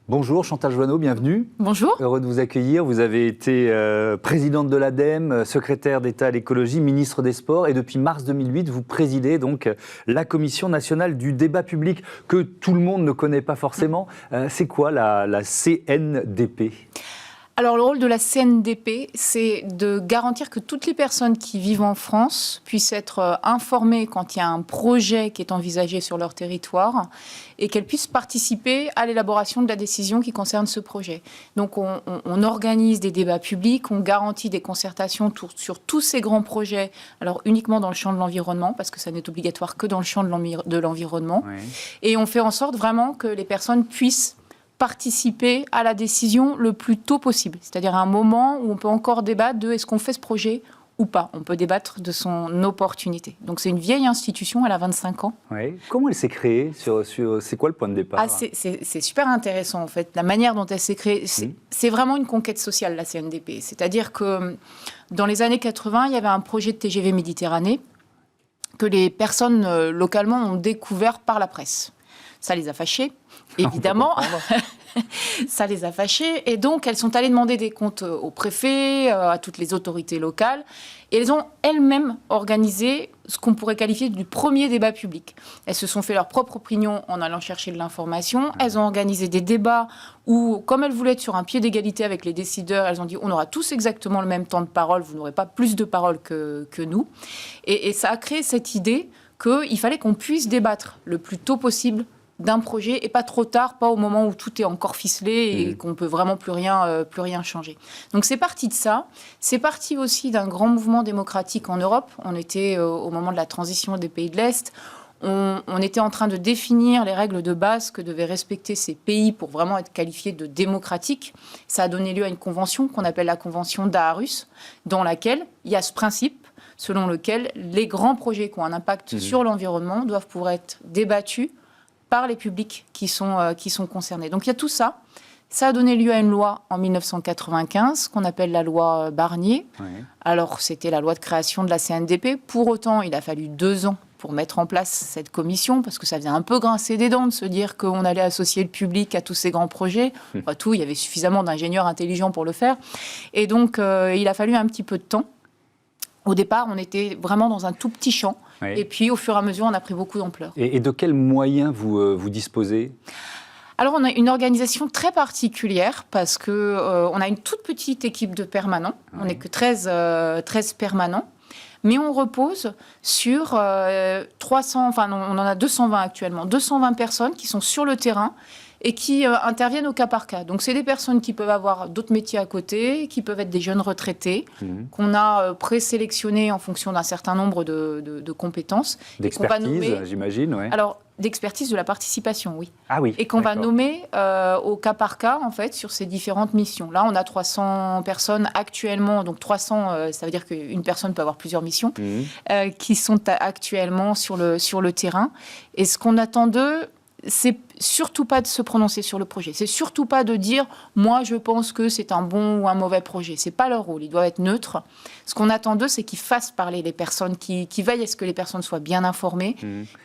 Bonjour Chantal Joanneau, bienvenue. Bonjour. Heureux de vous accueillir. Vous avez été présidente de l'ADEME, secrétaire d'État à l'écologie, ministre des Sports et depuis mars 2008, vous présidez donc la Commission nationale du débat public que tout le monde ne connaît pas forcément. C'est quoi la CNDP ? Alors le rôle de la CNDP, c'est de garantir que toutes les personnes qui vivent en France puissent être informées quand il y a un projet qui est envisagé sur leur territoire et qu'elles puissent participer à l'élaboration de la décision qui concerne ce projet. Donc on organise des débats publics, on garantit des concertations sur tous ces grands projets, alors uniquement dans le champ de l'environnement, parce que ça n'est obligatoire que dans le champ de l'environnement. Oui. Et on fait en sorte vraiment que les personnes puissent participer à la décision le plus tôt possible. C'est-à-dire à un moment où on peut encore débattre de est-ce qu'on fait ce projet ou pas. On peut débattre de son opportunité. Donc c'est une vieille institution, elle a 25 ans. Oui. Comment elle s'est créée c'est quoi le point de départ ? C'est super intéressant en fait. La manière dont elle s'est créée, c'est vraiment une conquête sociale, la CNDP. C'est-à-dire que dans les années 80, il y avait un projet de TGV Méditerranée que les personnes localement ont découvert par la presse. Ça les a fâchées, évidemment. Ça les a fâchées. Et donc, elles sont allées demander des comptes au préfet, à toutes les autorités locales. Et elles ont elles-mêmes organisé ce qu'on pourrait qualifier du premier débat public. Elles se sont fait leur propre opinion en allant chercher de l'information. Elles ont organisé des débats où, comme elles voulaient être sur un pied d'égalité avec les décideurs, elles ont dit on aura tous exactement le même temps de parole, vous n'aurez pas plus de parole que nous. Et ça a créé cette idée qu'il fallait qu'on puisse débattre le plus tôt possible d'un projet et pas trop tard, pas au moment où tout est encore ficelé et qu'on ne peut vraiment plus rien changer. Donc c'est parti de ça. C'est parti aussi d'un grand mouvement démocratique en Europe. On était au moment de la transition des pays de l'Est. On était en train de définir les règles de base que devaient respecter ces pays pour vraiment être qualifiés de démocratiques. Ça a donné lieu à une convention qu'on appelle la convention d'Aarhus, dans laquelle il y a ce principe selon lequel les grands projets qui ont un impact sur l'environnement doivent pouvoir être débattus par les publics qui sont concernés. Donc il y a tout ça. Ça a donné lieu à une loi en 1995 qu'on appelle la loi Barnier. Oui. Alors c'était la loi de création de la CNDP. Pour autant, il a fallu 2 ans pour mettre en place cette commission, parce que ça faisait un peu grincer des dents de se dire qu'on allait associer le public à tous ces grands projets. Enfin, il y avait suffisamment d'ingénieurs intelligents pour le faire. Et donc il a fallu un petit peu de temps. Au départ, on était vraiment dans un tout petit champ. Oui. Et puis, au fur et à mesure, on a pris beaucoup d'ampleur. Et de quels moyens vous disposez ? Alors, on a une organisation très particulière parce qu'on a une toute petite équipe de permanents. Oui. On n'est que 13 permanents. Mais on repose sur 300, enfin, on en a 220 actuellement. 220 personnes qui sont sur le terrain et qui interviennent au cas par cas. Donc, c'est des personnes qui peuvent avoir d'autres métiers à côté, qui peuvent être des jeunes retraités, qu'on a présélectionnés en fonction d'un certain nombre de compétences. D'expertise, j'imagine, oui. Alors, d'expertise de la participation, oui. Ah oui. Et qu'on va nommer au cas par cas, en fait, sur ces différentes missions. Là, on a 300 personnes actuellement, donc 300, ça veut dire qu'une personne peut avoir plusieurs missions, qui sont actuellement sur le terrain. Et ce qu'on attend d'eux, c'est surtout pas de se prononcer sur le projet. C'est surtout pas de dire « moi, je pense que c'est un bon ou un mauvais projet ». C'est pas leur rôle. Ils doivent être neutres. Ce qu'on attend d'eux, c'est qu'ils fassent parler les personnes, qui veillent à ce que les personnes soient bien informées,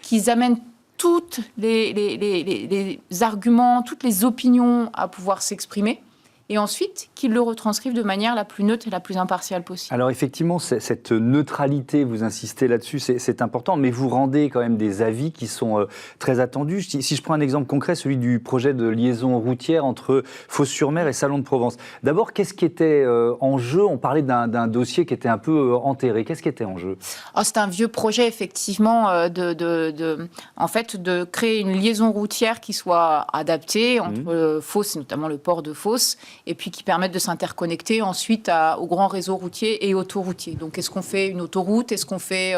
qu'ils amènent tous les arguments, toutes les opinions à pouvoir s'exprimer. Et ensuite, qu'ils le retranscrivent de manière la plus neutre et la plus impartiale possible. Alors effectivement, cette neutralité, vous insistez là-dessus, c'est important, mais vous rendez quand même des avis qui sont très attendus. Si je prends un exemple concret, celui du projet de liaison routière entre Fos-sur-Mer et Salon de Provence. D'abord, qu'est-ce qui était en jeu ? On parlait d'un dossier qui était un peu enterré. Qu'est-ce qui était en jeu ? C'est un vieux projet, effectivement, en fait, de créer une liaison routière qui soit adaptée entre Fos, notamment le port de Fos, et puis qui permettent de s'interconnecter ensuite au grand réseau routier et autoroutier. Donc, est-ce qu'on fait une autoroute ? Est-ce qu'on fait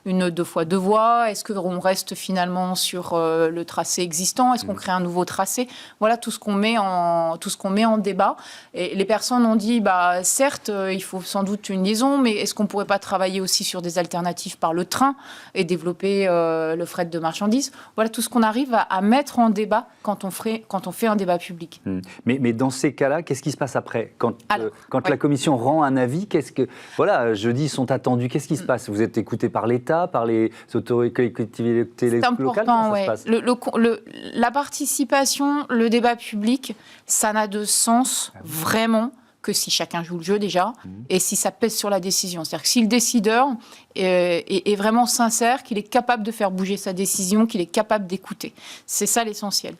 une 2x2 voies ? Est-ce qu'on reste finalement sur le tracé existant ? Est-ce qu'on crée un nouveau tracé ? Voilà tout ce qu'on met en débat. Et les personnes ont dit, certes, il faut sans doute une liaison, mais est-ce qu'on ne pourrait pas travailler aussi sur des alternatives par le train et développer le fret de marchandises ? Voilà tout ce qu'on arrive à mettre en débat quand on fait un débat public. Mais dans ces cas-là, qu'est-ce qui se papasse après quand ouais. la commission rend un avis? Jeudi sont attendus. Qu'est-ce qui se passe? Vous êtes écouté par l'État, par les collectivités locales? Comment ça se passe? La participation, le débat public, ça n'a de sens vraiment que si chacun joue le jeu déjà, et si ça pèse sur la décision. C'est-à-dire que si le décideur est vraiment sincère, qu'il est capable de faire bouger sa décision, qu'il est capable d'écouter. C'est ça l'essentiel.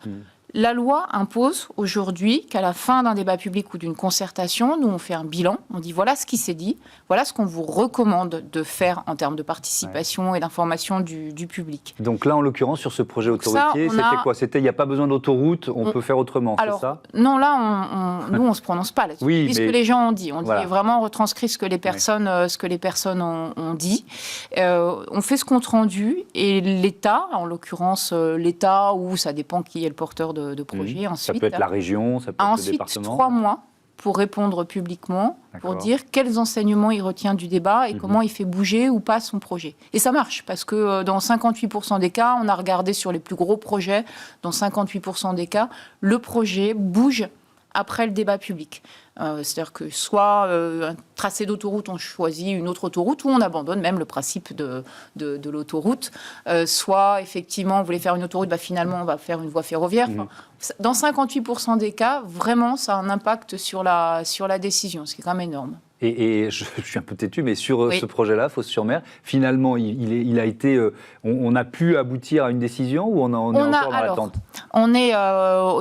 La loi impose aujourd'hui qu'à la fin d'un débat public ou d'une concertation, nous on fait un bilan, on dit voilà ce qui s'est dit, voilà ce qu'on vous recommande de faire en termes de participation et d'information du public. Donc là, en l'occurrence, sur ce projet autoroutier, c'était quoi? C'était il n'y a pas besoin d'autoroute, on peut faire autrement, c'est ça? Non, là, nous on ne se prononce pas là-dessus. Oui, ce que les gens ont dit. On dit vraiment, on retranscrit ce que les personnes, ont dit. On fait ce compte rendu et l'État, en l'occurrence l'État, ou ça dépend qui est le porteur de projet. Ensuite, ça peut être la région, ça peut être le département. Ensuite, 3 mois pour répondre publiquement, pour dire quels enseignements il retient du débat et comment il fait bouger ou pas son projet. Et ça marche, parce que dans 58% des cas, on a regardé sur les plus gros projets, dans 58% des cas, le projet bouge après le débat public. C'est-à-dire que soit un tracé d'autoroute, on choisit une autre autoroute, ou on abandonne même le principe de l'autoroute. Soit, effectivement, on voulait faire une autoroute, finalement, on va faire une voie ferroviaire. Dans 58% des cas, vraiment, ça a un impact sur la décision, ce qui est quand même énorme. Et je suis un peu têtu, mais sur ce projet-là, Fos-sur-Mer, finalement, il a été, on a pu aboutir à une décision, ou on est encore dans l'attente? Il y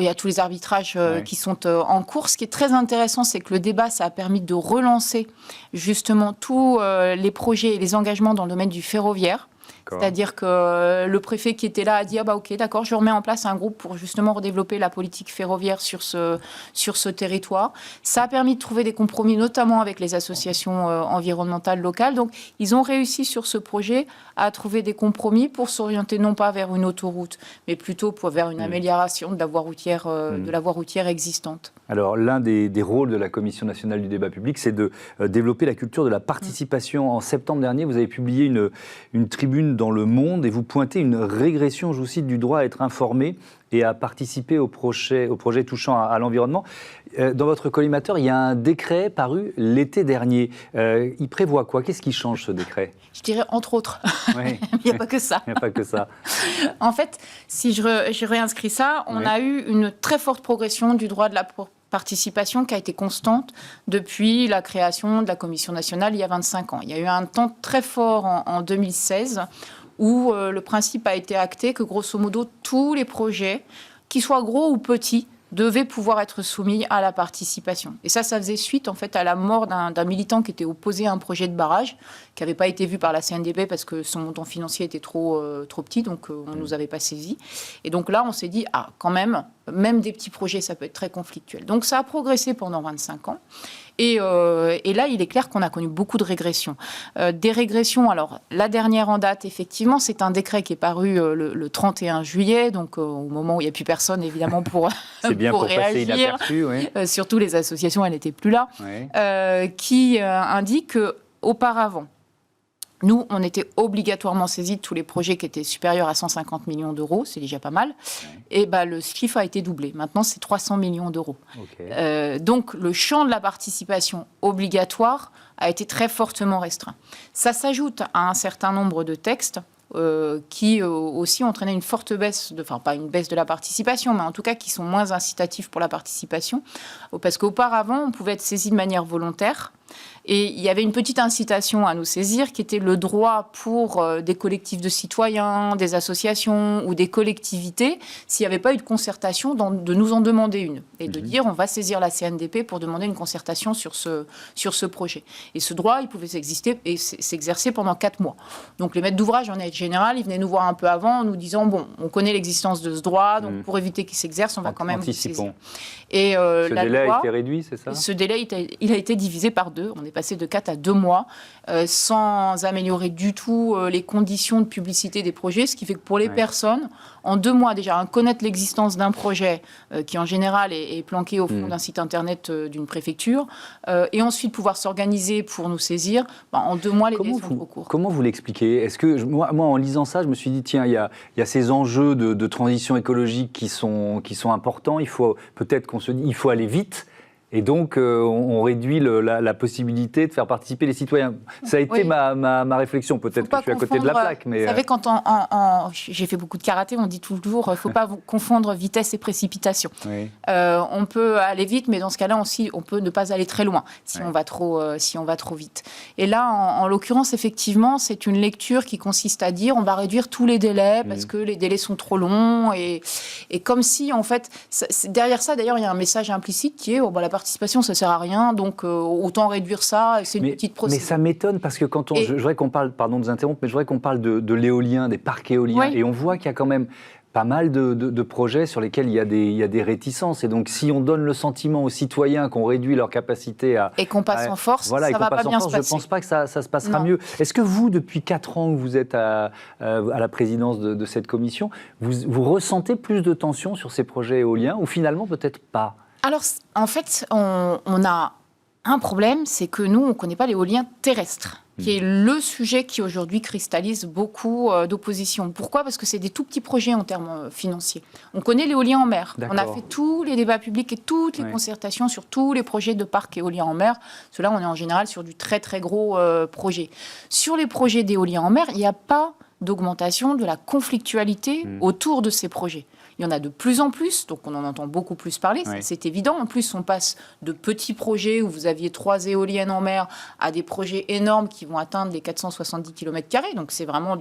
a tous les arbitrages qui sont en cours. Ce qui est très intéressant, c'est que le débat, ça a permis de relancer justement tous les projets et les engagements dans le domaine du ferroviaire. C'est-à-dire que le préfet qui était là a dit ok, d'accord, je remets en place un groupe pour justement redévelopper la politique ferroviaire sur ce territoire. Ça a permis de trouver des compromis, notamment avec les associations environnementales locales. Donc, ils ont réussi sur ce projet à trouver des compromis pour s'orienter non pas vers une autoroute, mais plutôt vers une amélioration de la voie routière existante. Alors, l'un des rôles de la Commission nationale du débat public, c'est de développer la culture de la participation. En septembre dernier, vous avez publié une tribune dans Le Monde et vous pointez une régression, je vous cite, du droit à être informé et à participer au projet touchant à l'environnement. Dans votre collimateur, il y a un décret paru l'été dernier. Il prévoit quoi? Qu'est-ce qui change, ce décret? Je dirais entre autres. Il n'y a pas que ça. Il n'y a pas que ça. En fait, si je réinscris ça, on a eu une très forte progression du droit de la participation qui a été constante depuis la création de la Commission nationale il y a 25 ans. Il y a eu un temps très fort en 2016 où le principe a été acté que, grosso modo, tous les projets, qu'ils soient gros ou petits, devaient pouvoir être soumis à la participation. Et ça faisait suite, en fait, à la mort d'un militant qui était opposé à un projet de barrage, qui n'avait pas été vu par la CNDP parce que son montant financier était trop petit, donc on ne nous avait pas saisis. Et donc là, on s'est dit, quand même des petits projets, ça peut être très conflictuel. Donc ça a progressé pendant 25 ans. Et là, il est clair qu'on a connu beaucoup de régressions. Des régressions, alors la dernière en date, effectivement, c'est un décret qui est paru le 31 juillet, donc au moment où il n'y a plus personne, évidemment, pour réagir. Passer inaperçu, surtout les associations, elles n'étaient plus là, qui indique qu'auparavant, nous, on était obligatoirement saisis de tous les projets qui étaient supérieurs à 150 millions d'euros, c'est déjà pas mal. Et le chiffre a été doublé. Maintenant, c'est 300 millions d'euros. Donc, le champ de la participation obligatoire a été très fortement restreint. Ça s'ajoute à un certain nombre de textes qui aussi entraînaient une forte baisse, pas une baisse de la participation, mais en tout cas qui sont moins incitatifs pour la participation. Parce qu'auparavant, on pouvait être saisi de manière volontaire. Et il y avait une petite incitation à nous saisir qui était le droit pour des collectifs de citoyens, des associations ou des collectivités, s'il n'y avait pas eu de concertation, de nous en demander une. Et de dire, on va saisir la CNDP pour demander une concertation sur ce projet. Et ce droit, il pouvait s'exercer pendant 4 mois. Donc les maîtres d'ouvrage, en aide générale, ils venaient nous voir un peu avant en nous disant, on connaît l'existence de ce droit, donc pour éviter qu'il s'exerce, on va quand même vous saisir. Et ce délai a été réduit, c'est ça? Ce délai, il a été divisé par 2. On est passé de 4 à 2 mois, sans améliorer du tout les conditions de publicité des projets, ce qui fait que pour les personnes, en 2 mois déjà, connaître l'existence d'un projet qui en général est planqué au fond d'un site internet d'une préfecture, et ensuite pouvoir s'organiser pour nous saisir, en 2 mois les délais sont trop courts. Comment vous l'expliquez? Est-ce que moi, en lisant ça, je me suis dit, tiens, il y a ces enjeux de transition écologique qui sont importants, il faut peut-être qu'on se dit, il faut aller vite. Et donc, on réduit la possibilité de faire participer les citoyens. Ça a été ma réflexion. Peut-être que je suis à côté de la plaque. Mais vous savez, quand j'ai fait beaucoup de karaté, on dit toujours, il ne faut pas confondre vitesse et précipitation. Oui. On peut aller vite, mais dans ce cas-là, on peut ne pas aller très loin si on va trop vite. Et là, en l'occurrence, effectivement, c'est une lecture qui consiste à dire on va réduire tous les délais parce que les délais sont trop longs. Et comme si, en fait, derrière ça, d'ailleurs, il y a un message implicite qui est la participation, ça ne sert à rien, donc autant réduire ça, c'est une petite procédure. Mais ça m'étonne parce que quand je voudrais qu'on parle, pardon de vous interrompre, mais je voudrais qu'on parle de l'éolien, des parcs éoliens, et on voit qu'il y a quand même pas mal de projets sur lesquels il y a des réticences. Et donc, si on donne le sentiment aux citoyens qu'on réduit leur capacité à... Et qu'on passe en force, ça ne va pas bien se passer. Je ne pense pas que ça se passera mieux. Est-ce que vous, depuis 4 ans que vous êtes à la présidence de cette commission, vous ressentez plus de tension sur ces projets éoliens ou finalement peut-être pas ? Alors, en fait, on a un problème, c'est que nous, on ne connaît pas l'éolien terrestre, qui est le sujet qui aujourd'hui cristallise beaucoup d'opposition. Pourquoi ? Parce que c'est des tout petits projets en termes financiers. On connaît l'éolien en mer. D'accord. On a fait tous les débats publics et toutes les concertations sur tous les projets de parcs éoliens en mer. Cela, on est en général sur du très très gros projet. Sur les projets d'éolien en mer, il n'y a pas d'augmentation de la conflictualité autour de ces projets. Il y en a de plus en plus, donc on en entend beaucoup plus parler, c'est évident. En plus, on passe de petits projets où vous aviez 3 éoliennes en mer à des projets énormes qui vont atteindre les 470 km². Donc c'est vraiment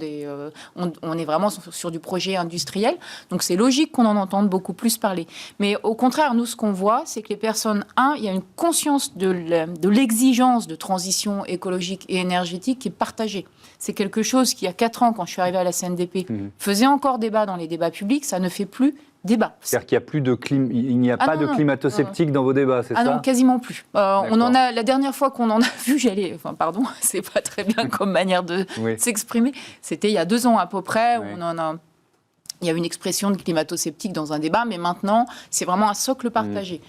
on est vraiment sur du projet industriel. Donc c'est logique qu'on en entende beaucoup plus parler. Mais au contraire, nous, ce qu'on voit, c'est que les personnes, il y a une conscience de l'exigence de transition écologique et énergétique qui est partagée. C'est quelque chose qui, il y a 4 ans, quand je suis arrivée à la CNDP, faisait encore débat dans les débats publics, ça ne fait plus débat. C'est-à-dire qu'il n'y a plus de il n'y a pas de climato-sceptiques dans vos débats, c'est ça ? Non, quasiment plus. La dernière fois qu'on en a vu, c'est pas très bien comme manière de s'exprimer. C'était il y a 2 ans à peu près, où il y a une expression de climato-sceptique dans un débat, mais maintenant, c'est vraiment un socle partagé.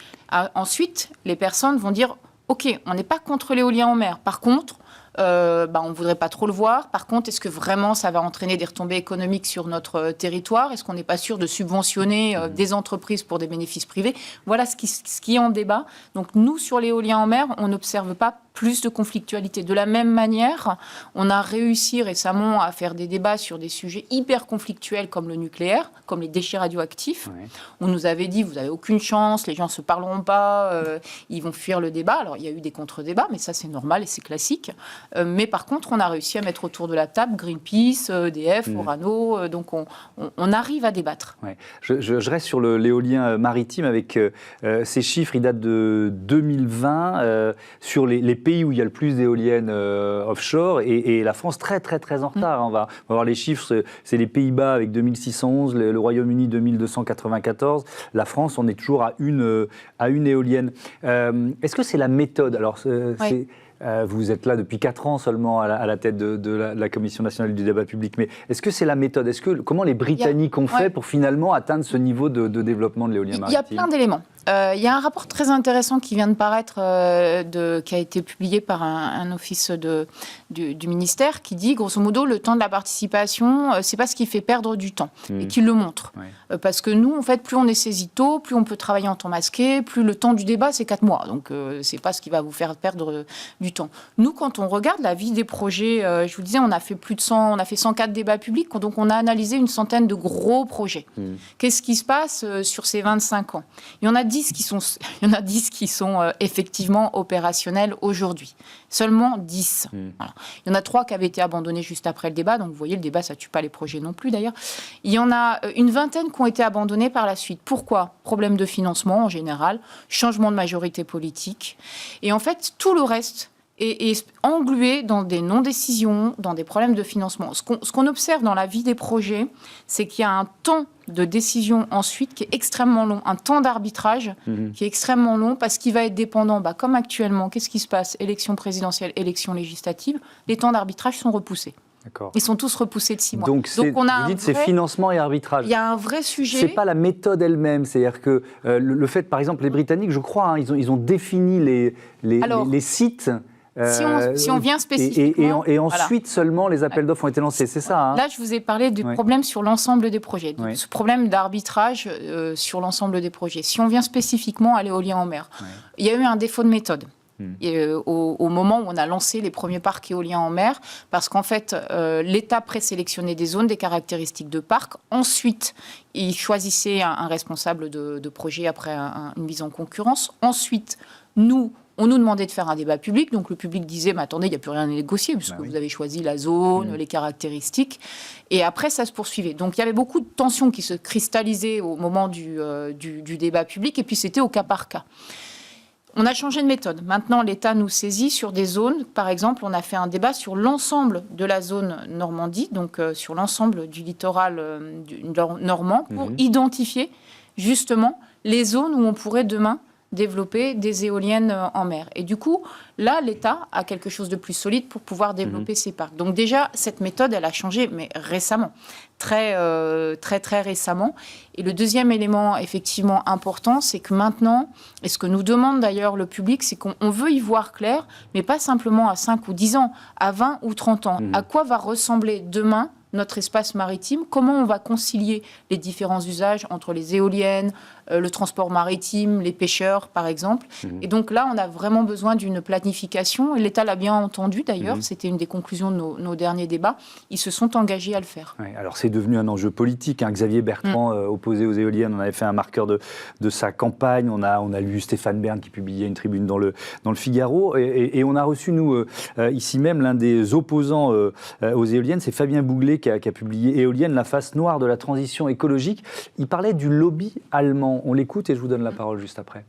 Ensuite, les personnes vont dire, OK, on n'est pas contre l'éolien en mer. Par contre, on ne voudrait pas trop le voir. Par contre, est-ce que vraiment ça va entraîner des retombées économiques sur notre territoire ? Est-ce qu'on n'est pas sûr de subventionner des entreprises pour des bénéfices privés ? Voilà ce qui est en débat. Donc nous, sur l'éolien en mer, on n'observe pas plus de conflictualité. De la même manière, on a réussi récemment à faire des débats sur des sujets hyper conflictuels comme le nucléaire, comme les déchets radioactifs. On nous avait dit, vous n'avez aucune chance, les gens ne se parleront pas, ils vont fuir le débat. Alors, il y a eu des contre-débats, mais ça, c'est normal et c'est classique. Mais par contre, on a réussi à mettre autour de la table Greenpeace, EDF, Orano, donc on arrive à débattre. Je reste sur l'éolien maritime avec ces chiffres, ils datent de 2020, sur les pays où il y a le plus d'éoliennes offshore, et la France très très très en retard. On va voir les chiffres, c'est les Pays-Bas avec 2611, le Royaume-Uni 2294, la France on est toujours à une éolienne. Est-ce que c'est la méthode ? Alors vous êtes là depuis 4 ans seulement à la tête de la Commission nationale du débat public, mais est-ce que c'est la méthode ? Comment les Britanniques ont fait pour finalement atteindre ce niveau de développement de l'éolien maritime ? Il y a plein d'éléments. Il y a un rapport très intéressant qui vient de paraître, qui a été publié par un office du ministère, qui dit, grosso modo, le temps de la participation, c'est pas ce qui fait perdre du temps, et qui le montre. Parce que nous, en fait, plus on est saisi tôt, plus on peut travailler en temps masqué, plus le temps du débat, c'est 4 mois. Donc, c'est pas ce qui va vous faire perdre du temps. Nous, quand on regarde la vie des projets, je vous disais, on a fait 104 débats publics, donc on a analysé une centaine de gros projets. Qu'est-ce qui se passe sur ces 25 ans ? Il y en a 10 qui sont effectivement opérationnels aujourd'hui. Seulement 10. Voilà. Il y en a 3 qui avaient été abandonnés juste après le débat. Donc, vous voyez, le débat, ça ne tue pas les projets non plus, d'ailleurs. Il y en a une vingtaine qui ont été abandonnés par la suite. Pourquoi ? Problème de financement, en général. Changement de majorité politique. Et en fait, tout le reste est englué dans des non-décisions, dans des problèmes de financement. Ce qu'on observe dans la vie des projets, c'est qu'il y a un temps de décision ensuite qui est extrêmement long, un temps d'arbitrage qui est extrêmement long parce qu'il va être dépendant, comme actuellement, qu'est-ce qui se passe ? Élection présidentielle, élection législative, les temps d'arbitrage sont repoussés. D'accord. Ils sont tous repoussés de 6 mois. Donc on a vous dites c'est financement et arbitrage. Il y a un vrai sujet. C'est pas la méthode elle-même, c'est-à-dire que le fait, par exemple, les Britanniques, je crois, ils ont défini les sites Si on vient spécifiquement... Et ensuite seulement les appels d'offres ont été lancés, c'est ça hein? Là, je vous ai parlé du problème sur l'ensemble des projets, donc ce problème d'arbitrage sur l'ensemble des projets. Si on vient spécifiquement à l'éolien en mer, il y a eu un défaut de méthode. Et, au moment où on a lancé les premiers parcs éoliens en mer, parce qu'en fait, l'État présélectionnait des zones, des caractéristiques de parc. Ensuite, il choisissait un responsable de projet après une mise en concurrence. Ensuite, on nous demandait de faire un débat public. Donc le public disait, mais attendez, il n'y a plus rien à négocier, puisque vous avez choisi la zone, les caractéristiques. Et après, ça se poursuivait. Donc il y avait beaucoup de tensions qui se cristallisaient au moment du débat public. Et puis c'était au cas par cas. On a changé de méthode. Maintenant, l'État nous saisit sur des zones. Par exemple, on a fait un débat sur l'ensemble de la zone Normandie, donc sur l'ensemble du littoral normand, pour identifier justement les zones où on pourrait demain développer des éoliennes en mer. Et du coup, là, l'État a quelque chose de plus solide pour pouvoir développer ses parcs. Donc déjà, cette méthode, elle a changé, mais récemment, très récemment. Et le deuxième élément, effectivement, important, c'est que maintenant, et ce que nous demande d'ailleurs le public, c'est qu'on veut y voir clair, mais pas simplement à 5 ou 10 ans, à 20 ou 30 ans. À quoi va ressembler demain notre espace maritime, comment on va concilier les différents usages entre les éoliennes, le transport maritime, les pêcheurs, par exemple. Et donc là, on a vraiment besoin d'une planification. Et l'État l'a bien entendu, d'ailleurs. C'était une des conclusions de nos derniers débats. Ils se sont engagés à le faire. Oui, alors, c'est devenu un enjeu politique. Hein. Xavier Bertrand, opposé aux éoliennes, on avait fait un marqueur de sa campagne. On a lu Stéphane Bern qui publiait une tribune dans le Figaro. Et on a reçu, nous, ici même, l'un des opposants aux éoliennes. C'est Fabien Bouglet qui a publié Éolienne, la face noire de la transition écologique. Il parlait du lobby allemand. On l'écoute et je vous donne la parole juste après.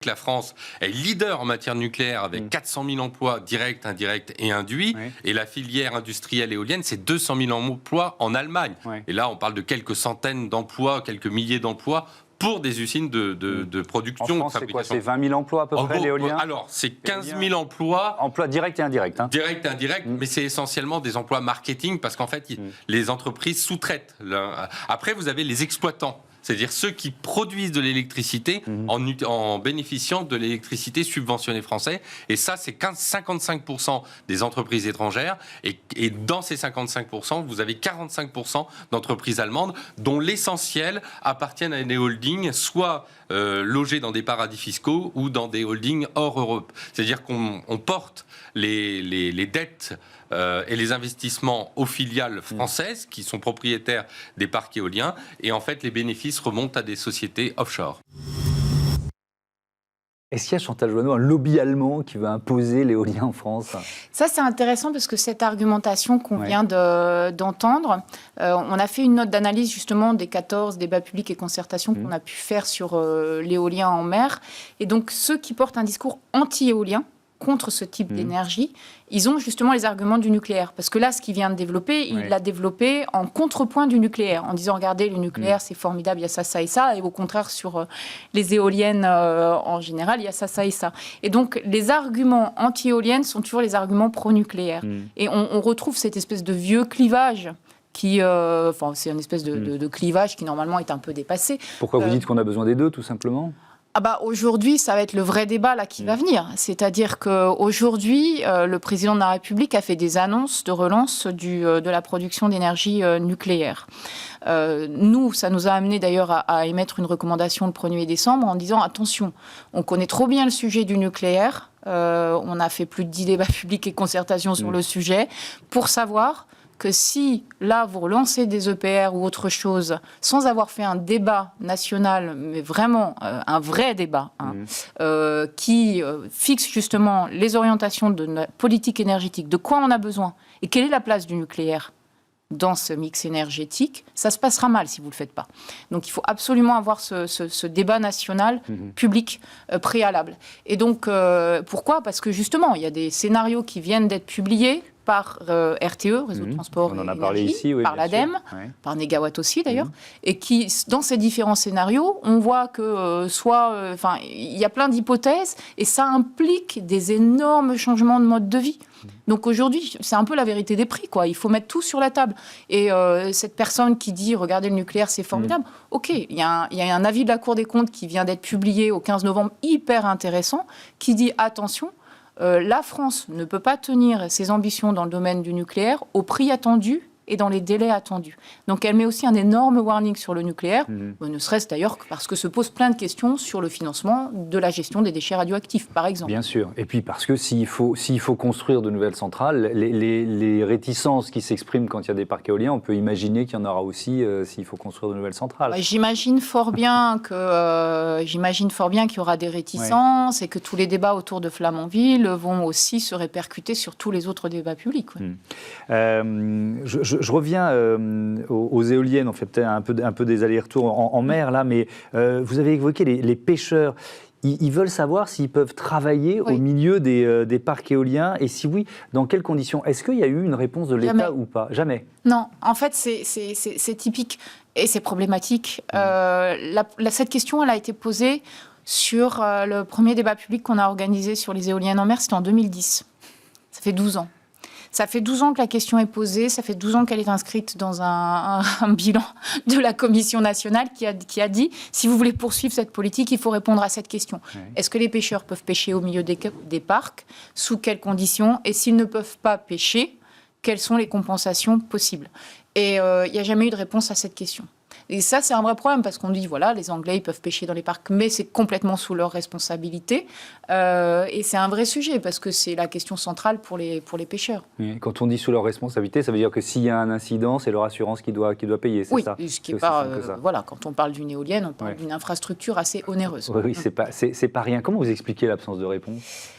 La France est leader en matière nucléaire avec 400 000 emplois directs, indirects et induits. Et la filière industrielle éolienne, c'est 200 000 emplois en Allemagne. Et là, on parle de quelques centaines d'emplois, quelques milliers d'emplois pour des usines de production. En France, c'est quoi? C'est 20 000 emplois à peu près, l'éolien? Alors, c'est 15 000 emplois. Emplois directs et indirects. Hein. Direct et indirect, mais c'est essentiellement des emplois marketing parce qu'en fait, les entreprises sous-traitent. Après, vous avez les exploitants. C'est-à-dire ceux qui produisent de l'électricité en bénéficiant de l'électricité subventionnée française. Et ça, c'est 55% des entreprises étrangères. Et dans ces 55%, vous avez 45% d'entreprises allemandes, dont l'essentiel appartiennent à des holdings, soit logés dans des paradis fiscaux ou dans des holdings hors Europe. C'est-à-dire qu'on porte les dettes et les investissements aux filiales françaises qui sont propriétaires des parcs éoliens. Et en fait, les bénéfices remontent à des sociétés offshore. Est-ce qu'il y a, Chantal Joanneau, un lobby allemand qui veut imposer l'éolien en France? Ça, c'est intéressant parce que cette argumentation qu'on vient d'entendre, on a fait une note d'analyse justement des 14 débats publics et concertations qu'on a pu faire sur l'éolien en mer. Et donc, ceux qui portent un discours anti-éolien, contre ce type d'énergie, ils ont justement les arguments du nucléaire. Parce que là, ce qu'il vient de développer, il l'a développé en contrepoint du nucléaire, en disant, regardez, le nucléaire, c'est formidable, il y a ça, ça et ça, et au contraire, sur les éoliennes en général, il y a ça, ça et ça. Et donc, les arguments anti-éoliennes sont toujours les arguments pro-nucléaire. Et on retrouve cette espèce de vieux clivage qui, c'est une espèce de clivage qui, normalement, est un peu dépassé. Pourquoi vous dites qu'on a besoin des deux, tout simplement ? Aujourd'hui, ça va être le vrai débat là, qui va venir. C'est-à-dire qu'aujourd'hui, le président de la République a fait des annonces de relance de la production d'énergie nucléaire. Nous, ça nous a amené d'ailleurs à émettre une recommandation le 1er décembre en disant « Attention, on connaît trop bien le sujet du nucléaire. On a fait plus de 10 débats publics et concertations sur le sujet pour savoir... » que si, là, vous relancez des EPR ou autre chose, sans avoir fait un débat national, mais vraiment un vrai débat, qui fixe justement les orientations de la politique énergétique, de quoi on a besoin, et quelle est la place du nucléaire dans ce mix énergétique, ça se passera mal si vous ne le faites pas. Donc il faut absolument avoir ce débat national public préalable. Et donc, pourquoi ? Parce que justement, il y a des scénarios qui viennent d'être publiés, par RTE, Réseau de Transport On en a et parlé Énergie, ici, oui, par bien sûr. l'ADEME, Ouais. par Négawatt aussi d'ailleurs, et qui, dans ces différents scénarios, on voit que il y a plein d'hypothèses, et ça implique des énormes changements de mode de vie. Donc aujourd'hui, c'est un peu la vérité des prix, quoi. Il faut mettre tout sur la table. Et cette personne qui dit « regardez, le nucléaire, c'est formidable », ok, il y a un avis de la Cour des comptes qui vient d'être publié au 15 novembre, hyper intéressant, qui dit « attention, la France ne peut pas tenir ses ambitions dans le domaine du nucléaire au prix attendu et dans les délais attendus ». Donc elle met aussi un énorme warning sur le nucléaire, ne serait-ce d'ailleurs que parce que se posent plein de questions sur le financement de la gestion des déchets radioactifs, par exemple. Bien sûr. Et puis parce que s'il faut construire de nouvelles centrales, les réticences qui s'expriment quand il y a des parcs éoliens, on peut imaginer qu'il y en aura aussi s'il faut construire de nouvelles centrales. J'imagine fort bien qu'il y aura des réticences et que tous les débats autour de Flamanville vont aussi se répercuter sur tous les autres débats publics. Je reviens aux éoliennes, on fait peut-être un peu des allers-retours en mer là, mais vous avez évoqué les pêcheurs. Ils veulent savoir s'ils peuvent travailler au milieu des parcs éoliens, et si oui, dans quelles conditions? Est-ce qu'il y a eu une réponse de l'État ou pas? Jamais. Non, en fait, c'est typique et c'est problématique. Cette question, elle a été posée sur le premier débat public qu'on a organisé sur les éoliennes en mer, c'était en 2010. Ça fait 12 ans. Ça fait 12 ans que la question est posée, ça fait 12 ans qu'elle est inscrite dans un bilan de la Commission nationale qui a dit, si vous voulez poursuivre cette politique, il faut répondre à cette question. Oui. Est-ce que les pêcheurs peuvent pêcher au milieu des parcs? Sous quelles conditions? Et s'ils ne peuvent pas pêcher, quelles sont les compensations possibles? Et il n'y a jamais eu de réponse à cette question. Et ça, c'est un vrai problème, parce qu'on dit, voilà, les Anglais, ils peuvent pêcher dans les parcs, mais c'est complètement sous leur responsabilité. Et c'est un vrai sujet, parce que c'est la question centrale pour les pêcheurs. Et quand on dit sous leur responsabilité, ça veut dire que s'il y a un incident, c'est leur assurance qui doit payer, c'est ça? Oui, ce qui est pas... voilà, quand on parle d'une éolienne, on parle d'une infrastructure assez onéreuse. Oui, c'est pas rien. Comment vous expliquez l'absence de réponse?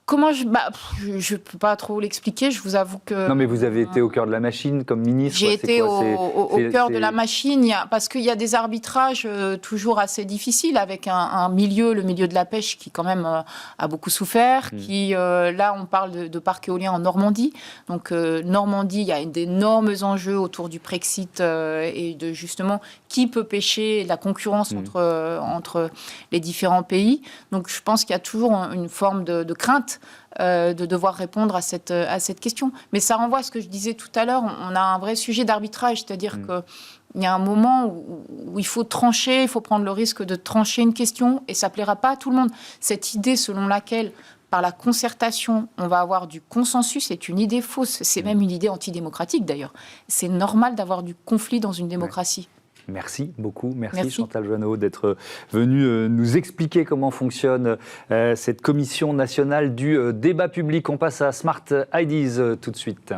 Comment je ne peux pas trop l'expliquer, je vous avoue que... Non, mais vous avez été au cœur de la machine comme ministre. J'ai été au cœur de la machine, parce qu'il y a des arbitrages toujours assez difficiles avec le milieu de la pêche qui quand même a beaucoup souffert. Là, on parle de parc éolien en Normandie. Donc, Normandie, il y a d'énormes enjeux autour du Brexit et de justement qui peut pêcher, la concurrence entre les différents pays. Donc, je pense qu'il y a toujours une forme de crainte de devoir répondre à cette question. Mais ça renvoie à ce que je disais tout à l'heure, on a un vrai sujet d'arbitrage, c'est-à-dire qu'il y a un moment où il faut trancher, il faut prendre le risque de trancher une question, et ça ne plaira pas à tout le monde. Cette idée selon laquelle, par la concertation, on va avoir du consensus, c'est une idée fausse, c'est même une idée antidémocratique d'ailleurs. C'est normal d'avoir du conflit dans une démocratie. Merci beaucoup. Merci Chantal Joanneau d'être venue nous expliquer comment fonctionne cette commission nationale du débat public. On passe à Smart Ideas tout de suite.